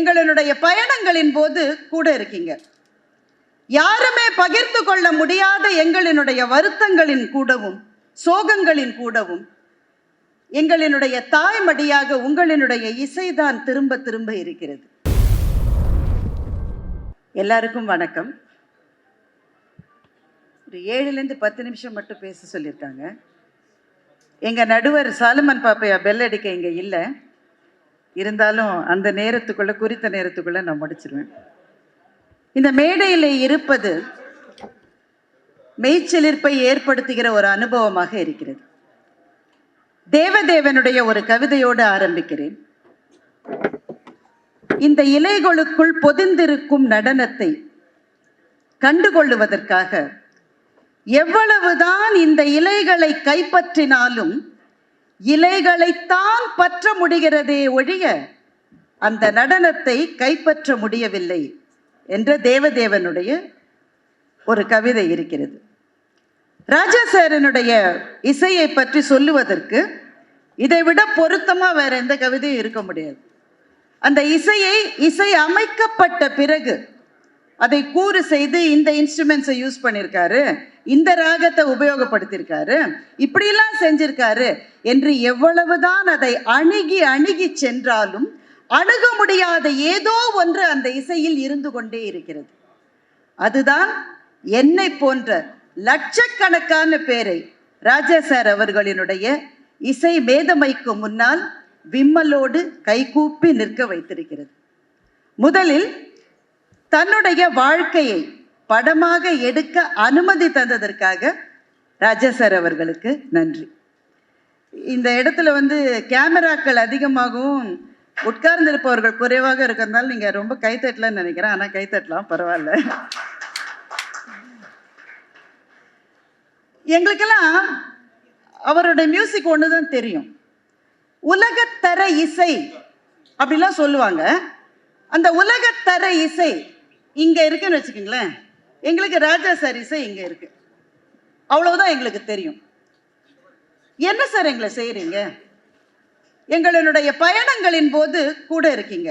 எங்களுடைய பயணங்களின் போது கூட இருக்கீங்க. யாருமே பகிர்ந்து கொள்ள முடியாத எங்களினுடைய வருத்தங்களின் கூடவும் சோகங்களின் கூடவும் எங்களினுடைய தாய்மடியாக உங்களினுடைய இசைதான் திரும்ப திரும்ப இருக்கிறது. எல்லாருக்கும் வணக்கம். ஒரு 7லேருந்து 10 நிமிஷம் மட்டும் பேச சொல்லியிருக்காங்க. எங்க நடுவர் சாலுமன் பாப்பையா பெல் அடிக்க இங்க இல்லை, இருந்தாலும் அந்த நேரத்துக்குள்ள குறித்த நேரத்துக்குள்ள நான் முடிச்சிருவேன். இந்த மேடையில் இருப்பது மெய்ச்செலிர்ப்பை ஏற்படுத்துகிற ஒரு அனுபவமாக இருக்கிறது. தேவதேவனுடைய ஒரு கவிதையோடு ஆரம்பிக்கிறேன். இந்த இலைகளுக்குள் பொதிந்திருக்கும் நடனத்தை கண்டுகொள்ளுவதற்காக எவ்வளவுதான் இந்த இலைகளை கைப்பற்றினாலும் இலைகளைத்தான் பற்ற முடிகிறதே ஒழிய அந்த நடனத்தை கைப்பற்ற முடியவில்லை என்ற தேவதேவனுடைய ஒரு கவிதை இருக்கிறது. ராஜா சாரனுடைய இசையை பற்றி சொல்லுவதற்கு இதைவிட பொருத்தமா வேற எந்த கவிதையும் இருக்க முடியாது. அந்த இசை அமைக்கப்பட்ட பிறகு அதை கூறு செய்து இந்த இன்ஸ்ட்ருமெண்ட்ஸை யூஸ் பண்ணியிருக்காரு, இந்த ராகத்தை உபயோகப்படுத்தியிருக்காரு, இப்படியெல்லாம் செஞ்சிருக்காரு என்று எவ்வளவுதான் அதை அணுகி சென்றாலும் அணுக முடியாத ஏதோ ஒன்று அந்த இசையில் இருந்து கொண்டே இருக்கிறது. அதுதான் என்னை போன்ற லட்சக்கணக்கான பேரை ராஜா சார் அவர்களினுடைய இசை மேதமைக்கு முன்னால் விம்மலோடு கைகூப்பி நிற்க வைத்திருக்கிறது. முதலில் தன்னுடைய வாழ்க்கையை படமாக எடுக்க அனுமதி தந்ததற்காக ராஜா சார் அவர்களுக்கு நன்றி. இந்த இடத்துல கேமராக்கள் அதிகமாகவும் உட்கார்ந்திருப்பவர்கள் குறைவாக இருக்கிறதுனால நீங்க ரொம்ப கைத்தட்டலன்னு நினைக்கிறேன். ஆனா கைத்தட்டலாம், பரவாயில்ல. எங்களுக்கெல்லாம் அவருடைய மியூசிக் ஒண்ணுதான் தெரியும். உலகத்தர இசை அப்படிலாம் சொல்லுவாங்க. அந்த உலகத்தர இசை இங்க இருக்குன்னு வச்சுக்கோங்களேன். எங்களுக்கு ராஜா சார் இசை இங்க இருக்கு, அவ்வளவுதான் எங்களுக்கு தெரியும். என்ன சார் எங்களை செய்யறீங்க? எங்களுடைய பயணங்களின் போது கூட இருக்கீங்க.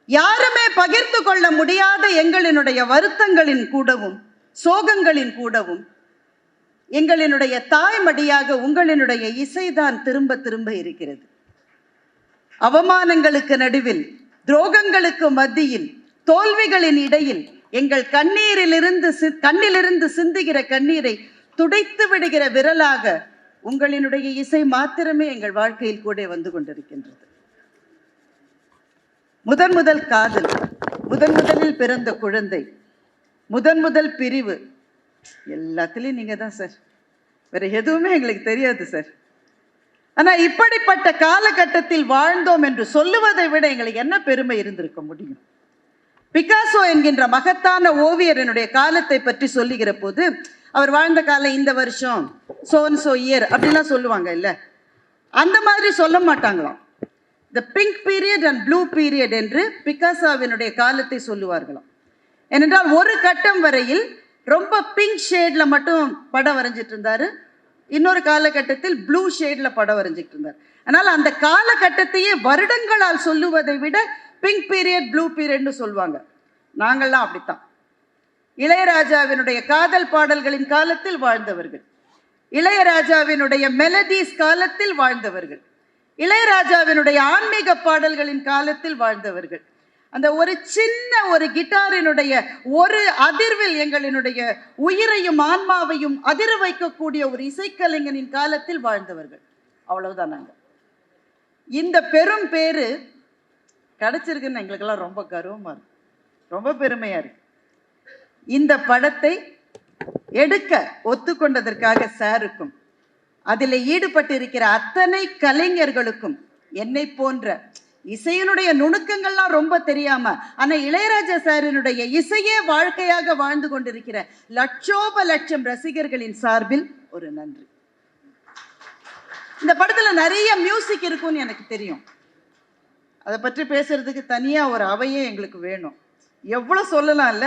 யாருமே பகிர்ந்து கொள்ள முடியாத எங்களினுடைய வருத்தங்களின் கூடவும் சோகங்களின் கூடவும் எங்களினுடைய தாய்மடியாக உங்களினுடைய இசைதான் திரும்ப திரும்ப இருக்கிறது. அவமானங்களுக்கு நடுவில், துரோகங்களுக்கு மத்தியில், தோல்விகளின் இடையில் எங்கள் கண்ணிலிருந்து சிந்துகிற கண்ணீரை துடைத்து விடுகிற விரலாக உங்களினுடைய இசை மாத்திரமே எங்கள் வாழ்க்கையில் கூட வந்து கொண்டிருக்கின்றது. முதல் காதல், முதலில் பிறந்த குழந்தை, முதல் பிரிவு, எல்லாத்துலயும் நீங்க தான் சார். வேற எதுவுமே எங்களுக்கு தெரியாது சார். ஆனா இப்படிப்பட்ட காலகட்டத்தில் வாழ்ந்தோம் என்று சொல்லுவதை விட எங்களுக்கு என்ன பெருமை இருந்திருக்க முடியும்? பிகாசோ என்கின்ற மகத்தான ஓவியரனுடைய காலத்தை பற்றி சொல்லுகிற போது அவர் வாழ்ந்த காலம் இந்த வருஷம் சோ இயர் அப்படிலாம் சொல்லுவாங்க இல்ல, அந்த மாதிரி சொல்ல மாட்டாங்களாம். The pink period and blue period என்று பிகாசோவினுடைய காலத்தை சொல்லுவார்களாம். ஏனென்றால் ஒரு கட்டம் வரையில் ரொம்ப பிங்க் ஷேட்ல மட்டும் படம் வரைஞ்சிட்டு இருந்தாரு, இன்னொரு காலகட்டத்தில் ப்ளூ ஷேட்ல படம் வரைஞ்சிட்டு இருந்தார். அதனால அந்த காலகட்டத்தையே வருடங்களால் சொல்லுவதை விட பிங்க் பீரியட் ப்ளூ பீரியட்னு சொல்லுவாங்க. நாங்கள்லாம் அப்படித்தான். இளையராஜாவினுடைய காதல் பாடல்களின் காலத்தில் வாழ்ந்தவர்கள், இளையராஜாவினுடைய மெலடிஸ் காலத்தில் வாழ்ந்தவர்கள், இளையராஜாவினுடைய ஆன்மீக பாடல்களின் காலத்தில் வாழ்ந்தவர்கள். அந்த ஒரு சின்ன ஒரு கிட்டாரினுடைய ஒரு அதிர்வில் எங்களினுடைய உயிரையும் ஆன்மாவையும் அதிர வைக்கக்கூடிய ஒரு இசைக்கலைஞனின் காலத்தில் வாழ்ந்தவர்கள். அவ்வளவுதான். நாங்கள் இந்த பெரும் பேரு கிடைச்சிருக்குன்னு எங்களுக்கெல்லாம் ரொம்ப கர்வமா இருக்கு, ரொம்ப பெருமையா இருக்கு. இந்த படத்தை எடுக்க ஒத்துக்கொண்டதற்காக சாருக்கும் அதில் ஈடுபட்டு இருக்கிற அத்தனை கலைஞர்களுக்கும், என்னை போன்ற இசையினுடைய நுணுக்கங்கள்லாம் ரொம்ப தெரியாம ஆனா இளையராஜா சாரினுடைய இசையே வாழ்க்கையாக வாழ்ந்து கொண்டிருக்கிற லட்சம் ரசிகர்களின் சார்பில் ஒரு நன்றி. இந்த படத்துல நிறைய மியூசிக் இருக்கும்னு எனக்கு தெரியும். அதை பற்றி பேசுறதுக்கு தனியா ஒரு அவையே எங்களுக்கு வேணும். எவ்வளவு சொல்லலாம் இல்ல,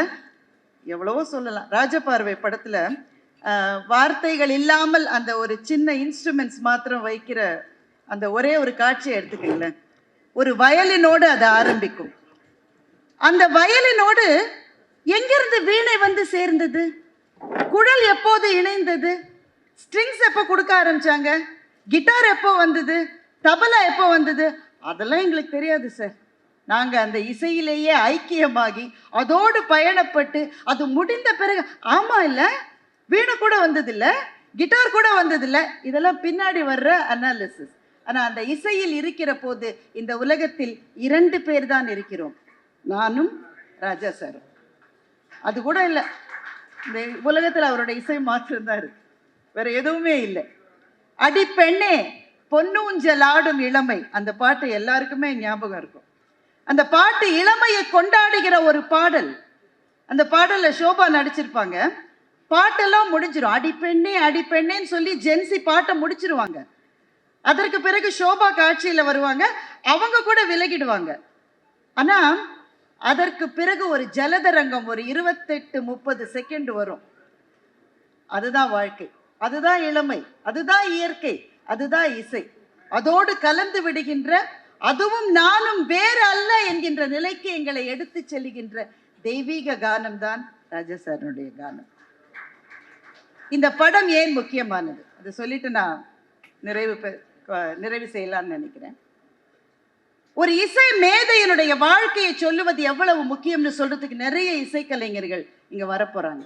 எவ்வளவோ சொல்லலாம். ராஜபார்வை படத்துல வார்த்தைகள் இல்லாமல் அந்த ஒரு சின்ன இன்ஸ்ட்ருமெண்ட்ஸ் மாத்திரம் வைக்கிற அந்த ஒரே ஒரு காட்சியை எடுத்துக்கங்களேன். ஒரு வயலினோடு அது ஆரம்பிக்கும். அந்த வயலினோடு எங்கிருந்து வீணை வந்து சேர்ந்தது? குழல் எப்போது இணைந்தது? ஸ்ட்ரிங்ஸ் எப்போ கொடுக்க ஆரம்பிச்சாங்க? கிட்டார் எப்போ வந்தது? தபலா எப்போ வந்தது? அதெல்லாம் எங்களுக்கு தெரியாது சார். நாங்கள் அந்த இசையிலேயே ஐக்கியமாகி அதோடு பயணப்பட்டு அது முடிந்த பிறகு ஆமா இல்லை, வீணை கூட வந்ததில்லை, கிட்டார் கூட வந்ததில்லை, இதெல்லாம் பின்னாடி வர்ற அனாலிசிஸ். ஆனால் அந்த இசையில் இருக்கிற போது இந்த உலகத்தில் 2 பேர் தான் இருக்கிறோம், நானும் ராஜா சாரும். அது கூட இல்லை, இந்த உலகத்தில் அவரோட இசை மாற்றம்தான் இருக்கு, வேற எதுவுமே இல்லை. அடிப்பெண்ணே பொன்னூஞ்சல் ஆடும் இளமை, அந்த பாட்டு எல்லாருக்குமே ஞாபகம் இருக்கும். அந்த பாட்டு இளமையை கொண்டாடுகிற ஒரு பாடல். அந்த பாடல்ல ஷோபா நடிச்சிருப்பாங்க. பாட்டெல்லாம் முடிஞ்சிடும். அடிப்பெண்ணே அடிப்பெண்ணேன்னு சொல்லி ஜென்சி பாட்டை முடிச்சிருவாங்க. அதற்கு பிறகு ஷோபா காட்சியில வருவாங்க, அவங்க கூட விலகிடுவாங்க. ஆனா அதற்கு பிறகு ஒரு ஜலதரங்கம் ஒரு 28-30 செகண்ட் வரும். அதுதான் வாழ்க்கை, அதுதான் இளமை, அதுதான் இயற்கை, அதுதான் இசை. அதோடு கலந்து விடுகின்ற, அதுவும் நானும் வேறு அல்ல என்கின்ற நிலைக்கு எங்களை எடுத்து செல்லுகின்ற தெய்வீக கானம் தான் ராஜாசாரனுடைய கானம். இந்த படம் ஏன் முக்கியமானது அதை சொல்லிட்டு நான் நிறைவு செய்யலாம்னு நினைக்கிறேன். ஒரு இசை மேதையினுடைய வாழ்க்கையை சொல்லுவது எவ்வளவு முக்கியம்னு சொல்றதுக்கு நிறைய இசைக்கலைஞர்கள் இங்க வரப்போறாங்க.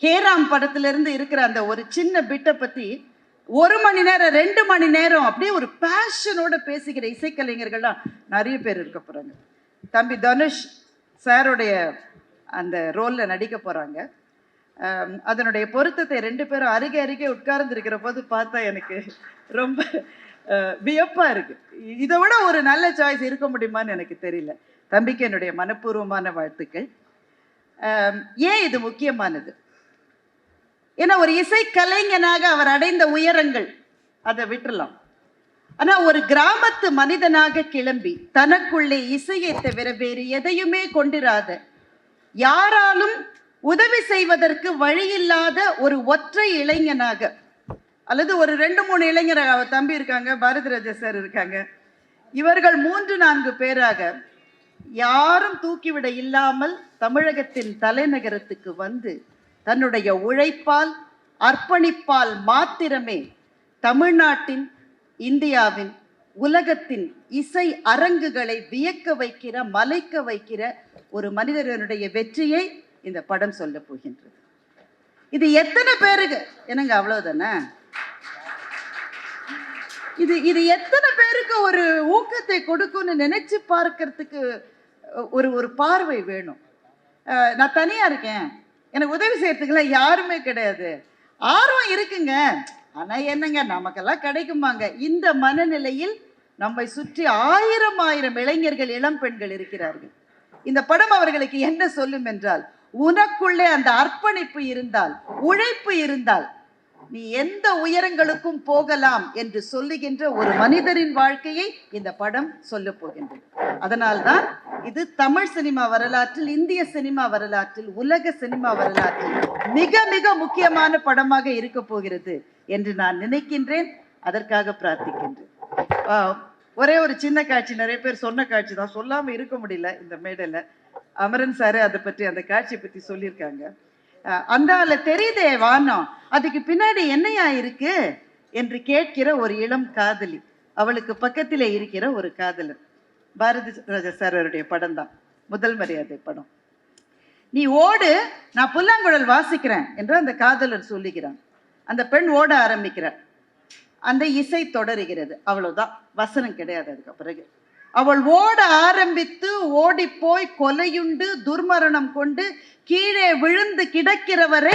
ஹேராம் படத்திலிருந்து இருக்கிற அந்த ஒரு சின்ன பிட்டை பத்தி 1 மணி நேரம் 2 மணி நேரம் அப்படியே ஒரு பேஷனோட பேசுகிற இசைக்கலைஞர்கள்லாம் நிறைய பேர் இருக்க போறாங்க. தம்பி தனுஷ் சாருடைய அந்த ரோல்ல நடிக்க போறாங்க. அதனுடைய பொருத்தத்தை 2 பேரும் அருகே அருகே உட்கார்ந்து இருக்கிற போது பார்த்தா எனக்கு ரொம்ப வியப்பா இருக்கு. இதை விட ஒரு நல்ல சாய்ஸ் இருக்க முடியுமான்னு எனக்கு தெரியல. தம்பிக்கு என்னுடைய மனப்பூர்வமான வாழ்த்துக்கள். ஏன் இது முக்கியமானது? ஏன்னா ஒரு இசை கலைஞனாக அவர் அடைந்த உயரங்கள் அதை விட்டுறலாம். ஆனா ஒரு கிராமத்து மனிதனாக கிளம்பி தனக்குள்ளே இசையை தவிர வேறு எதையுமே கொண்டிராத, யாராலும் உதவி செய்வதற்கு வழியில்லாத ஒரு ஒற்றை இளைஞனாக, அல்லது ஒரு 2-3 இளைஞர், அவர் தம்பி இருக்காங்க, பாரதிராஜா சார் இருக்காங்க, இவர்கள் 3-4 பேராக யாரும் தூக்கிவிட இல்லாமல் தமிழகத்தின் தலைநகரத்துக்கு வந்து தன்னுடைய உழைப்பால் அர்ப்பணிப்பால் மாத்திரமே தமிழ்நாட்டின், இந்தியாவின், உலகத்தின் இசை அரங்குகளை வியக்க வைக்கிற, மலைக்க வைக்கிற ஒரு மனிதனுடைய வெற்றியை இந்த படம் சொல்ல போகின்றது. இது எத்தனை பேருக்கு என்னங்க அவ்வளவுதானே? இது எத்தனை பேருக்கு ஒரு ஊக்கத்தை கொடுக்கும்னு நினைச்சு பார்க்கறதுக்கு ஒரு பார்வை வேணும். நான் தனியா இருக்கேன், எனக்கு உதவி செய்யறதுக்குலாம் யாருமே கிடையாது, ஆர்வம் இருக்குங்க, ஆனா என்னங்க நமக்கெல்லாம் கிடைக்குமாங்க? இந்த மனநிலையில் நம்மை சுற்றி 1000 இளைஞர்கள், இளம் பெண்கள் இருக்கிறார்கள். இந்த படம் அவர்களுக்கு என்ன சொல்லும் என்றால், உனக்குள்ளே அந்த அர்ப்பணிப்பு இருந்தால், உழைப்பு இருந்தால் நீ எந்த உயரங்களுக்கும் போகலாம் என்று சொல்லுகின்ற ஒரு மனிதரின் வாழ்க்கையை இந்த படம் சொல்ல போகின்றது. அதனால்தான் இது தமிழ் சினிமா வரலாற்றில், இந்திய சினிமா வரலாற்றில், உலக சினிமா வரலாற்றில் மிக மிக முக்கியமான படமாக இருக்க போகிறது என்று நான் நினைக்கின்றேன். அதற்காக பிரார்த்திக்கின்றேன். ஒரே ஒரு சின்ன காட்சி, நிறைய பேர் சொன்ன காட்சி தான், சொல்லாம இருக்க முடியல இந்த மேடையில. அமரன் சாரு அதை பற்றி, அந்த காட்சியை பற்றி சொல்லியிருக்காங்க. அந்தால தெரியுதே வானம், அதுக்கு பின்னாடி என்னையா இருக்கு என்று கேட்கிற ஒரு இளம் காதலி, அவளுக்கு பக்கத்திலே இருக்கிற ஒரு காதலர். பாரதி ராஜா சார் அவருடைய படம் தான், முதல் மரியாதை படம். நீ ஓடு, நான் புல்லாங்குழல் வாசிக்கிறேன் என்று அந்த காதலர் சொல்லுகிறான். அந்த பெண் ஓட ஆரம்பிக்கிறார். அந்த இசை தொடருகிறது, அவ்வளவுதான், வசனம் கிடையாது. அதுக்கு பிறகு அவள் ஓட ஆரம்பித்து ஓடி போய் கொலையுண்டு துர்மரணம் கொண்டு கீழே விழுந்து கிடக்கிறவரை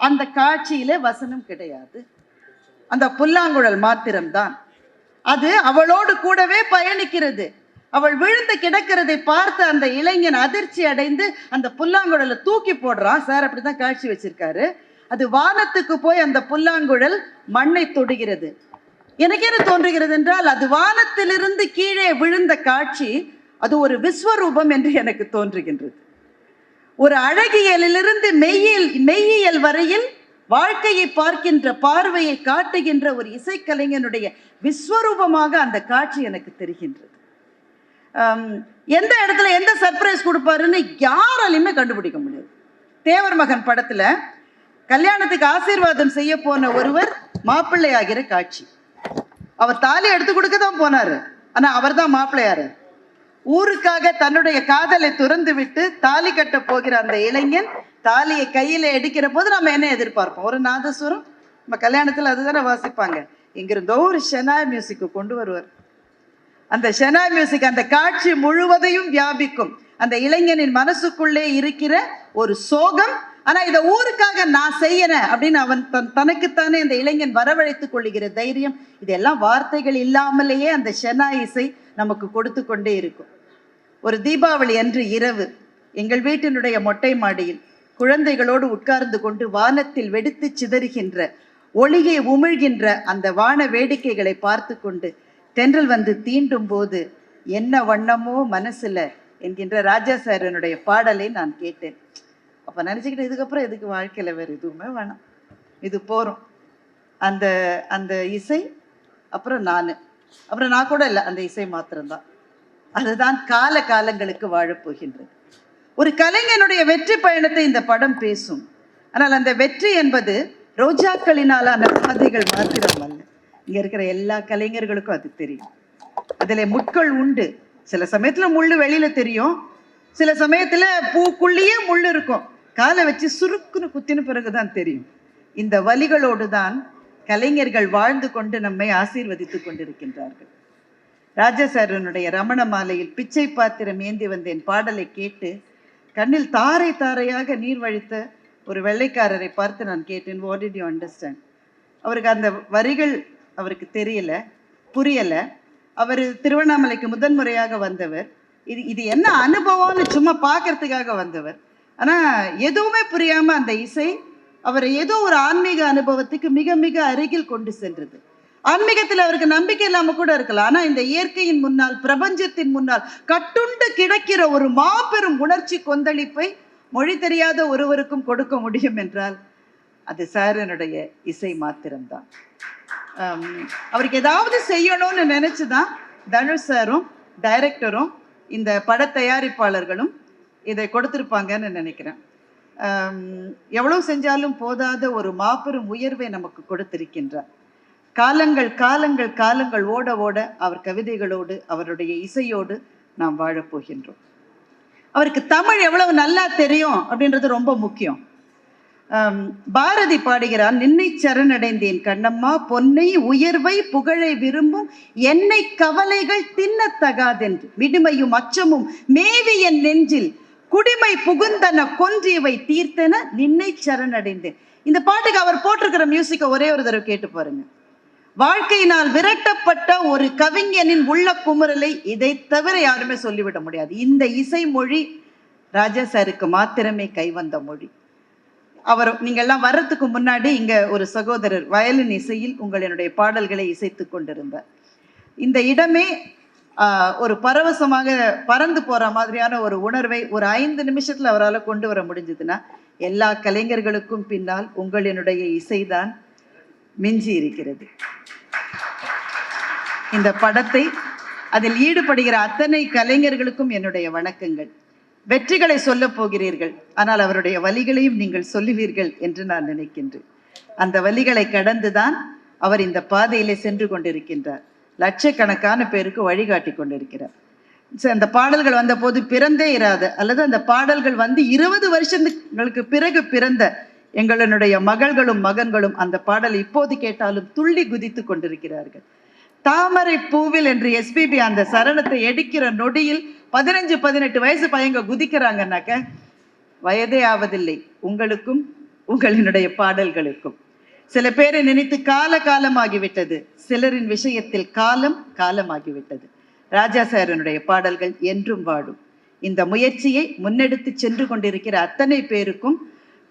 அந்த காட்சியில வசனம் கிடையாது, அந்த புல்லாங்குழல் மாத்திரம்தான். அது அவளோடு கூடவே பயணிக்கிறது. அவள் விழுந்து கிடக்கிறதை பார்த்து அந்த இளைஞன் அதிர்ச்சி அடைந்து அந்த புல்லாங்குழலை தூக்கி போடுறான். சார் அப்படிதான் காட்சி வச்சிருக்காரு. அது வானத்துக்கு போய் அந்த புல்லாங்குழல் மண்ணை தொடுகிறது. எனக்கு என்ன தோன்றுகிறது என்றால், அது வானத்திலிருந்து கீழே விழுந்த காட்சி அது ஒரு விஸ்வரூபம் என்று எனக்கு தோன்றுகின்றது. ஒரு அழகியலிலிருந்து மெய்யியல் வரையில் வாழ்க்கையை பார்க்கின்ற பார்வையை காட்டுகின்ற ஒரு இசைக்கலைஞனுடைய விஸ்வரூபமாக அந்த காட்சி எனக்கு தெரிகின்றது. எந்த இடத்துல எந்த சர்ப்ரைஸ் கொடுப்பாருன்னு யாராலையுமே கண்டுபிடிக்க முடியாது. தேவர் மகன் படத்துல கல்யாணத்துக்கு ஆசீர்வாதம் செய்ய போன ஒருவர் மாப்பிள்ளை ஆகிற காட்சி. அவர் தாலி எடுத்து கொடுக்க தான் போனாரு, ஆனா அவர் தான் மாப்பிள்ளையாரு. ஊருக்காக தன்னுடைய காதலை துறந்து விட்டு தாலி கட்ட போகிற அந்த இளைஞன் தாலியை கையில எடுக்கிற போது நம்ம என்ன எதிர்பார்ப்போம்? ஒரு நாதசுரம். நம்ம கல்யாணத்துல அதுதானே வாசிப்பாங்க. இங்கிருந்தோ ஒரு ஷெனாய் மியூசிக் கொண்டு வருவார். அந்த ஷெனாய் மியூசிக் அந்த காட்சி முழுவதையும் வியாபிக்கும். அந்த இளைஞனின் மனசுக்குள்ளே இருக்கிற ஒரு சோகம், ஆனா இதை ஊருக்காக நான் செய்யறேன் அப்படின்னு அவன் தனக்குத்தானே அந்த இளைஞன் வரவழைத்துக் கொள்ளுகிற தைரியம், இதெல்லாம் வார்த்தைகள் இல்லாமலேயே அந்த ஷெனாய் இசை நமக்கு கொடுத்து கொண்டே இருக்கும். ஒரு தீபாவளி அன்று இரவு எங்கள் வீட்டினுடைய மொட்டை மாடியில் குழந்தைகளோடு உட்கார்ந்து கொண்டு வானத்தில் வெடித்து சிதறுகின்ற ஒளியை உமிழ்கின்ற அந்த வான வேடிக்கைகளை பார்த்து கொண்டு தென்றல் வந்து தீண்டும் போது என்ன வண்ணமோ மனசுல என்கின்ற ராஜா சாரனுடைய பாடலை நான் கேட்டேன். அப்ப நினைச்சுக்கிட்டு இதுக்கப்புறம் எதுக்கு வாழ்க்கையில வேற எதுவுமே வேணாம், இது போறோம். அந்த அந்த இசை அப்புறம் நான் கூட இல்லை, அந்த இசை மாத்திரம்தான். அதுதான் கால காலங்களுக்கு வாழப்போகின்றது. ஒரு கலைஞனுடைய வெற்றி பயணத்தை இந்த படம் பேசும். ஆனால் அந்த வெற்றி என்பது ரோஜாக்களினாலான பாதைகள் மாத்திரம் அல்ல. இங்க இருக்கிற எல்லா கலைஞர்களுக்கும் அது தெரியும். அதுல முட்கள் உண்டு. சில சமயத்துல முள்ளு வெளியில தெரியும், சில சமயத்துல பூக்குள்ளேயே முள்ளு இருக்கும். காலை வச்சு சுருக்குன்னு குத்தின பிறகுதான் தெரியும். இந்த வலிகளோடு தான் கலைஞர்கள் வாழ்ந்து கொண்டு நம்மை ஆசீர்வதித்துக் கொண்டிருக்கின்றார்கள். ராஜசாரனுடைய ரமண மாலையில் பிச்சை பாத்திரம் ஏந்தி வந்தேன் பாடலை கேட்டு கண்ணில் தாரை தாரையாக நீர் வழித்த ஒரு வெள்ளைக்காரரை பார்த்து நான் கேட்டேன், வாட் டிட் யூ அண்டர்ஸ்டாண்ட்? அவருக்கு அந்த வரிகள் அவருக்கு தெரியல, புரியல. அவர் திருவண்ணாமலைக்கு முதன்முறையாக வந்தவர். இது என்ன அனுபவம்னு சும்மா பார்க்கறதுக்காக வந்தவர். ஆனா எதுவுமே புரியாம அந்த இசை அவரை ஏதோ ஒரு ஆன்மீக அனுபவத்துக்கு மிக மிக அருகில் கொண்டு சென்றது. ஆன்மீகத்தில் அவருக்கு நம்பிக்கை இல்லாம கூட இருக்கலாம், ஆனா இந்த இயற்கையின் முன்னால், பிரபஞ்சத்தின் முன்னால் கட்டுண்டு கிடக்கிற ஒரு மாபெரும் உணர்ச்சி கொந்தளிப்பை மொழி தெரியாத ஒருவருக்கும் கொடுக்க முடியும் என்றால் அது சாரனுடைய இசை மாத்திரம்தான். அவருக்கு ஏதாவது செய்யணும்னு நினைச்சுதான் தனுஷ் சாரும் டைரக்டரும் இந்த பட தயாரிப்பாளர்களும் இதை கொடுத்திருப்பாங்கன்னு நினைக்கிறேன். எவ்வளவு செஞ்சாலும் போதாத ஒரு மாபெரும் உயர்வை நமக்கு கொடுத்திருக்கின்றார். காலங்கள் காலங்கள் காலங்கள் ஓட ஓட அவர் கவிதைகளோடு அவருடைய இசையோடு நாம் வாழப்போகின்றோம். அவருக்கு தமிழ் எவ்வளவு நல்லா தெரியும் அப்படின்றது ரொம்ப முக்கியம். பாரதி பாடுகிறான், நின்னை சரணடைந்தேன் கண்ணம்மா, பொன்னை உயர்வை புகழை விரும்பும் என்னை கவலைகள் தின்னத்தகாதென்று விடுமையும் அச்சமும் மேவி என் நெஞ்சில் குடிமை புகுந்தன கொன்றியவை தீர்த்தன நின்னை சரணடைந்தேன். இந்த பாட்டுக்கு அவர் போட்டிருக்கிற மியூசிக்கை ஒரே ஒரு தடவை கேட்டு பாருங்க. வாழ்க்கையினால் விரட்டப்பட்ட ஒரு கவிஞனின் உள்ள குமுறலை இதை தவிர யாருமே சொல்லிவிட முடியாது. இந்த இசை மொழி ராஜா சாருக்கு மாத்திரமே கைவந்த மொழி. அவர் நீங்கள்லாம் வர்றதுக்கு முன்னாடி இங்க ஒரு சகோதரர் வயலின் இசையில் உங்களுடைய பாடல்களை இசைத்து கொண்டிருந்தார். இந்த இடமே ஒரு பரவசமாக பறந்து போற மாதிரியான ஒரு உணர்வை ஒரு 5 நிமிஷத்துல அவரால் கொண்டு வர முடிஞ்சதுன்னா எல்லா கலைஞர்களுக்கும் பின்னால் உங்களுடைய இசைதான் மிஞ்சி இருக்கிறது. இந்த படத்தை அதில் ஈடுபடுகிற அத்தனை கலைஞர்களுக்கும் என்னுடைய வணக்கங்கள். வெற்றிகளை சொல்ல போகிறீர்கள், ஆனால் அவருடைய வலிகளையும் நீங்கள் சொல்லுவீர்கள் என்று நான் நினைக்கின்றேன். அந்த வலிகளை கடந்துதான் அவர் இந்த பாதையிலே சென்று கொண்டிருக்கின்றார். லட்சக்கணக்கான பேருக்கு வழிகாட்டி கொண்டிருக்கிறார். அந்த பாடல்கள் வந்த போது பிறந்தே இராத அல்லது அந்த பாடல்கள் வந்து 20 வருஷங்களுக்கு பிறகு பிறந்த எங்களுடைய மகள்களும் மகன்களும் அந்த பாடல் இப்போது கேட்டாலும் துள்ளி குதித்து கொண்டிருக்கிறார்கள். தாமரை பூவில் என்று எஸ்பிபி அந்த சரணத்தை எடுக்கிற நொடியில் 15-18 வயசு பையங்க குதிக்கிறாங்கன்னாக்க வயதே ஆவதில்லை உங்களுக்கும் உங்களினுடைய பாடல்களுக்கும். சில பேரை நினைத்து காலமாகிவிட்டது, சிலரின் விஷயத்தில் காலம் காலமாகிவிட்டது. ராஜா சாரனுடைய பாடல்கள் என்றும் வாடும். இந்த முயற்சியை முன்னெடுத்து சென்று கொண்டிருக்கிற அத்தனை பேருக்கும்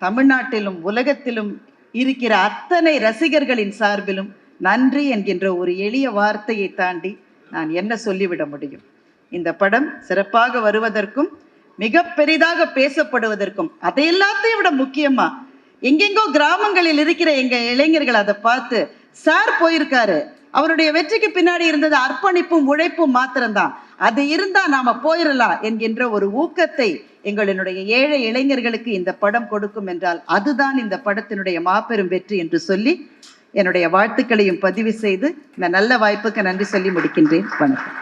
தமிழ்நாட்டிலும் உலகத்திலும் இருக்கிற அத்தனை ரசிகர்களின் சார்பிலும் நன்றி என்கின்ற ஒரு எளிய வார்த்தையை தாண்டி நான் என்ன சொல்லிவிட முடியும்? இந்த படம் சிறப்பாக வருவதற்கும் மிக பெரிதாக பேசப்படுவதற்கும் அதை எல்லாத்தையும் விட முக்கியமா எங்கெங்கோ கிராமங்களில் இருக்கிற எங்க இளைஞர்கள் அதை பார்த்து சார் போயிருக்காரு, அவருடைய வெற்றிக்கு பின்னாடி இருந்தது அர்ப்பணிப்பும் உழைப்பும் மாத்திரம்தான். அது இருந்தா நாம போயிடலாம் என்கின்ற ஒரு ஊக்கத்தை எங்களுடைய ஏழை இளைஞர்களுக்கு இந்த படம் கொடுக்கும் என்றால் அதுதான் இந்த படத்தினுடைய மாபெரும் வெற்றி என்று சொல்லி என்னுடைய வாழ்த்துக்களையும் பதிவு செய்து இந்த நல்ல வாய்ப்புக்கு நன்றி சொல்லி முடிக்கின்றேன். வணக்கம்.